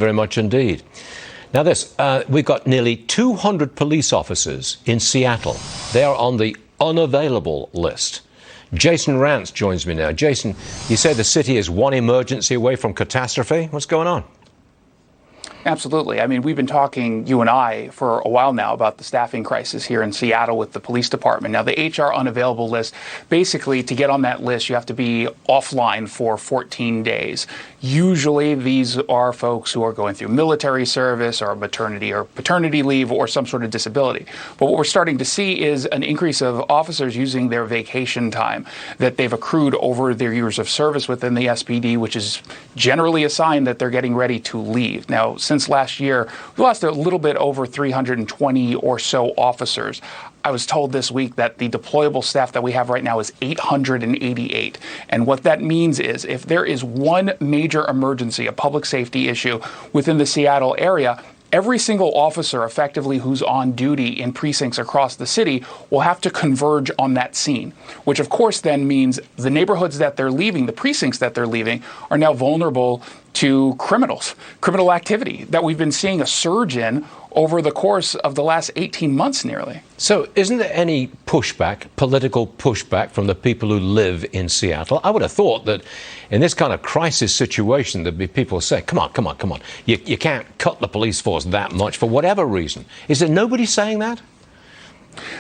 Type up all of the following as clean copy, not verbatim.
Very much indeed. Now we've got nearly 200 police officers in Seattle. They are on the unavailable list. Jason Rantz joins me now. Jason, you say the city is one emergency away from catastrophe. What's going on? Absolutely. I mean, we've been talking, you and I, for a while now about the staffing crisis here in Seattle with the police department. Now, the HR unavailable list, basically, to get on that list, you have to be offline for 14 days. Usually, these are folks who are going through military service or maternity or paternity leave or some sort of disability. But what we're starting to see is an increase of officers using their vacation time that they've accrued over their years of service within the SPD, which is generally a sign that they're getting ready to leave. Now, since last year, we lost a little bit over 320 or so officers. I was told this week that the deployable staff that we have right now is 888. And what that means is if there is one major emergency, a public safety issue within the Seattle area, every single officer effectively who's on duty in precincts across the city will have to converge on that scene, which of course then means the neighborhoods that they're leaving, the precincts that they're leaving, are now vulnerable to criminal activity that we've been seeing a surge in over the course of the last 18 months nearly. So isn't there any pushback, political pushback from the people who live in Seattle? I would have thought that in this kind of crisis situation, there'd be people who say, come on. You can't cut the police force that much for whatever reason. Is there nobody saying that?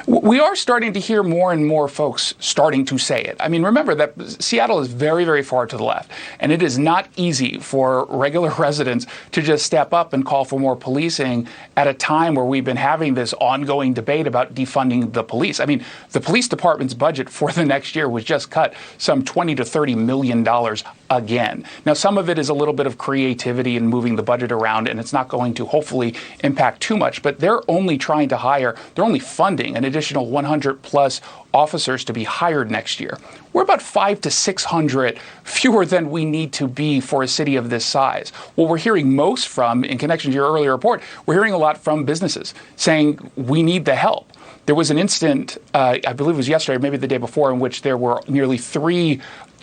We are starting to hear more and more folks starting to say it. I mean, remember that Seattle is very, very far to the left, and it is not easy for regular residents to just step up and call for more policing at a time where we've been having this ongoing debate about defunding the police. I mean, the police department's budget for the next year was just cut some $20 to $30 million again. Now, some of it is a little bit of creativity in moving the budget around, and it's not going to hopefully impact too much, but they're only funding an additional 100 plus officers to be hired next year. We're about 500 to 600 fewer than we need to be for a city of this size. What we're hearing most from, in connection to your earlier report, we're hearing a lot from businesses saying we need the help. There was an incident, I believe it was yesterday, maybe the day before, in which there were nearly 3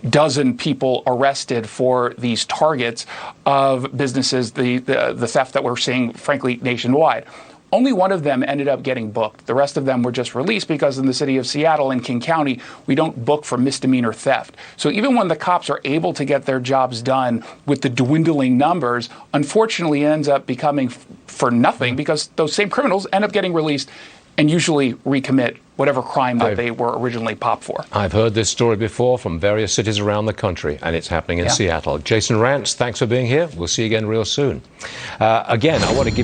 dozen people arrested for these targets of businesses, the theft that we're seeing, frankly, nationwide. Only one of them ended up getting booked. The rest of them were just released because in the city of Seattle and King County, we don't book for misdemeanor theft. So even when the cops are able to get their jobs done with the dwindling numbers, unfortunately it ends up becoming for nothing because those same criminals end up getting released and usually recommit whatever crime that they were originally popped for. I've heard this story before from various cities around the country, and it's happening in Seattle. Jason Rantz, thanks for being here. We'll see you again real soon. Again, I want to give you